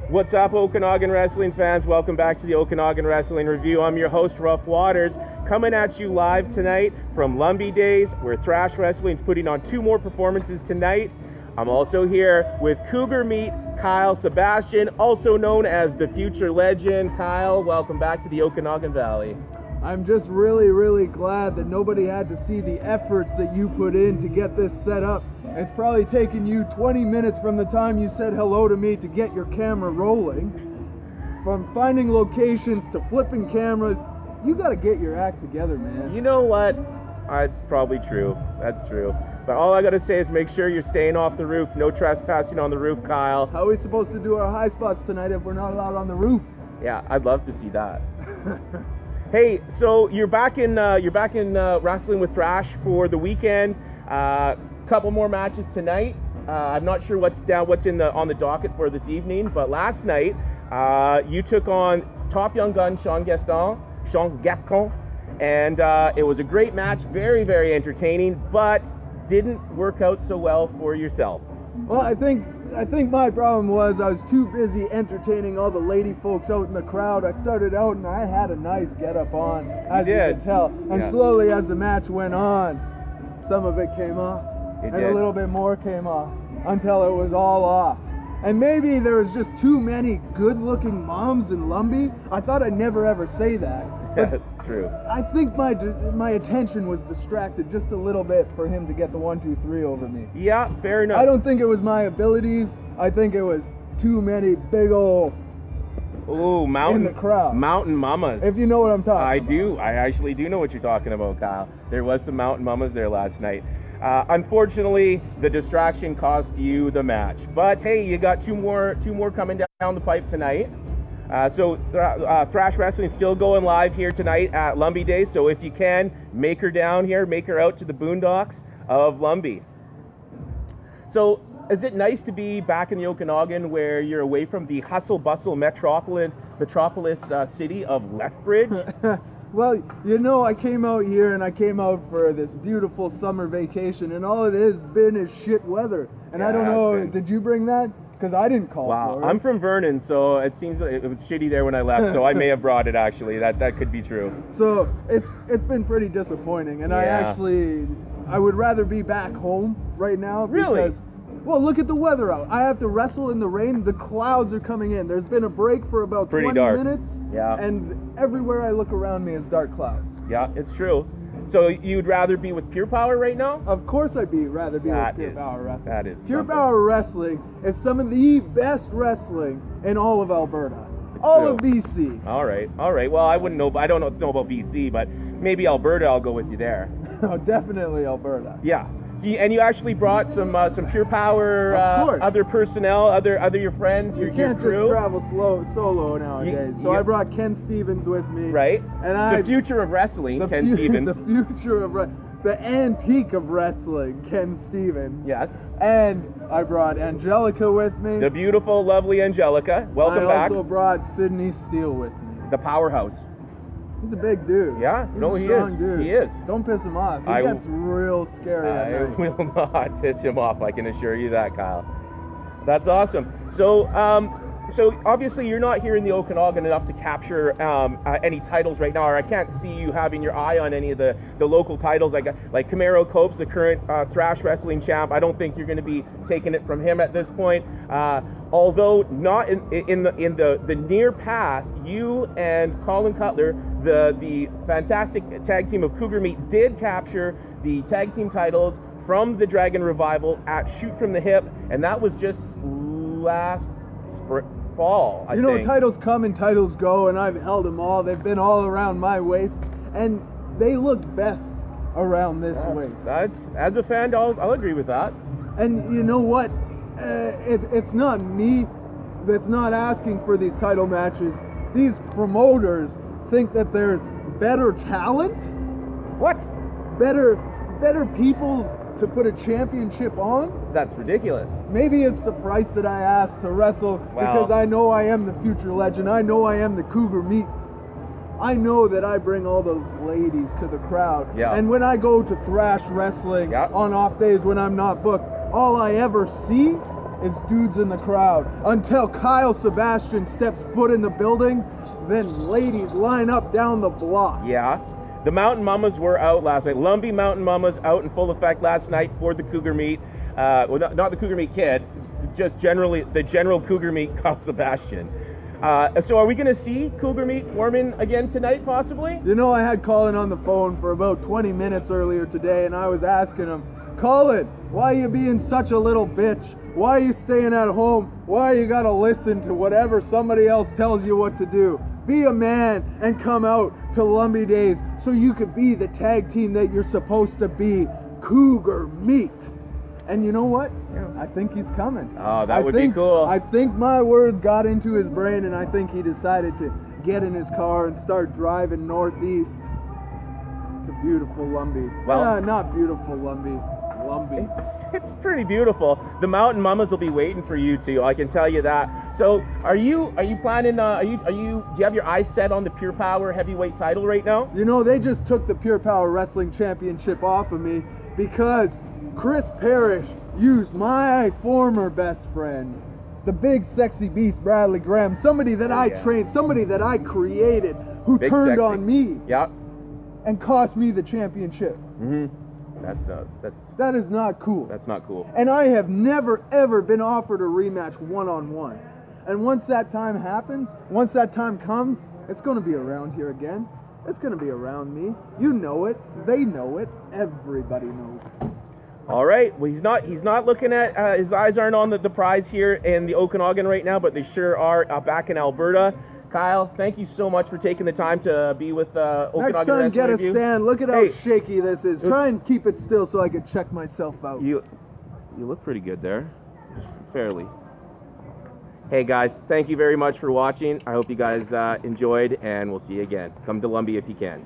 What's up, Okanagan wrestling fans? Welcome back to the Okanagan Wrestling Review. I'm your host, Rough Waters, coming at you live tonight from Lumbee Days, where Thrash Wrestling's putting on 2 more performances tonight. I'm also here with Cougar Meat, Kyle Sebastian, also known as the Future Legend. Kyle, welcome back to the Okanagan Valley. I'm just really glad that nobody had to see the efforts that you put in to get this set up. It's probably taken you 20 minutes from the time you said hello to me to get your camera rolling. From finding locations to flipping cameras, you got to get your act together, man. You know what? It's probably true. That's true. But all I got to say is make sure you're staying off the roof. No trespassing on the roof, Kyle. How are we supposed to do our high spots tonight if we're not allowed on the roof? Yeah, I'd love to see that. Hey, so you're back in wrestling with Thrash for the weekend. Couple more matches tonight. I'm not sure what's on the docket for this evening, but last night you took on top young gun Sean Gekko, and it was a great match, very entertaining, but didn't work out so well for yourself. Well, I think my problem was I was too busy entertaining all the lady folks out in the crowd. I started out and I had a nice get-up on, as you could tell. And slowly as the match went on, some of it came off, a little bit more came off, until it was all off. And maybe there was just too many good-looking moms in Lumbee. I thought I'd never ever say that. That's true. I think my attention was distracted just a little bit for him to get the 1, 2, 3 over me. Yeah, fair enough. I don't think it was my abilities. I think it was too many big old mountain in the crowd. Mountain mamas. If you know what I'm talking about. I do. I actually do know what you're talking about, Kyle. There was some mountain mamas there last night. Unfortunately, the distraction cost you the match. But hey, you got two more coming down the pipe tonight. So Thrash Wrestling is still going live here tonight at Lumbee Days. So if you can, make her down here, make her out to the boondocks of Lumbee. So is it nice to be back in the Okanagan, where you're away from the hustle-bustle metropolis city of Lethbridge? Well, you know, I came out here and I came out for this beautiful summer vacation, and all it has been is shit weather. And I don't know, did you bring that? Because I didn't call for it. I'm from Vernon, so it seems like it was shitty there when I left, so I may have brought it, actually. That could be true. So it's been pretty disappointing, and I would rather be back home right now. Really? Well, look at the weather out. I have to wrestle in the rain. The clouds are coming in. There's been a break for about 20 minutes. Yeah. And everywhere I look around me is dark clouds. Yeah, it's true. So you'd rather be with Pure Power right now? Of course I'd rather be with Pure Power Wrestling. That is Pure Power Wrestling is some of the best wrestling in all of Alberta. All of BC. All right. Well, I don't know about BC, but maybe Alberta, I'll go with you there. Oh, definitely Alberta. Yeah. And you actually brought some Pure Power, other personnel, other your friends, your crew. You can't just travel solo nowadays. I brought Ken Stevens with me. Right. And the future of wrestling, Ken Stevens. The future of the antique of wrestling, Ken Stevens. Yes. And I brought Angelica with me. The beautiful, lovely Angelica. Welcome back. I also brought Sydney Steele with me. The powerhouse. He's a big dude. Yeah, He's a strong dude. He is. Don't piss him off. He gets real scary at night. I will not piss him off, I can assure you that, Kyle. That's awesome. So obviously you're not here in the Okanagan enough to capture any titles right now, or I can't see you having your eye on any of the local titles like Camaro Copes, the current Thrash Wrestling champ. I don't think you're going to be taking it from him at this point. Although not in the near past, you and Colin Cutler, the fantastic tag team of Cougar Meat, did capture the tag team titles from the Dragon Revival at Shoot from the Hip, and that was just last fall, I think. You know, titles come and titles go, and I've held them all. They've been all around my waist, and they look best around this waist. As a fan, I'll agree with that. And you know what? It's not me that's not asking for these title matches. These promoters think that there's better talent. What? Better people to put a championship on? That's ridiculous. Maybe it's the price that I asked to wrestle, because I know I am the future legend. I know I am the Cougar Meat. I know that I bring all those ladies to the crowd. Yeah. And when I go to Thrash Wrestling on off days when I'm not booked, all I ever see is dudes in the crowd. Until Kyle Sebastian steps foot in the building, then ladies line up down the block. Yeah. The Mountain Mamas were out last night. Lumbee Mountain Mamas out in full effect last night for the Cougar Meat. Well, not the Cougar Meat kid, just generally the general Cougar Meat Kyle Sebastian. So are we going to see Cougar Meat forming again tonight, possibly? You know, I had Colin on the phone for about 20 minutes earlier today, and I was asking him, Colin, why you being such a little bitch? Why you staying at home? Why you got to listen to whatever somebody else tells you what to do? Be a man and come out to Lumbee Days so you could be the tag team that you're supposed to be, Cougar Meat. And you know what? Yeah. I think he's coming. Oh, that would be cool. I think my words got into his brain, and I think he decided to get in his car and start driving northeast to beautiful Lumbee. Well, not beautiful Lumbee. Lumbee. It's pretty beautiful. The Mountain Mamas will be waiting for you too. I can tell you that. So, are you planning? Do you have your eyes set on the Pure Power heavyweight title right now? You know, they just took the Pure Power Wrestling Championship off of me because Chris Parrish used my former best friend, the big sexy beast Bradley Graham, somebody that I trained, somebody that I created, who big turned sexy on me, yep, and cost me the championship. Mm-hmm. That is not cool. That's not cool. And I have never ever been offered a rematch one-on-one. And once that time happens, once that time comes, it's going to be around here again. It's going to be around me. You know it. They know it. Everybody knows it. All right. Well, he's not looking at, his eyes aren't on the prize here in the Okanagan right now, but they sure are back in Alberta. Kyle, thank you so much for taking the time to be with Okanagan. Next time, get a stand. Look at how hey, shaky this is. Try and keep it still so I can check myself out. You look pretty good there. Fairly. Hey guys, thank you very much for watching. I hope you guys enjoyed, and we'll see you again. Come to Lumbee if you can.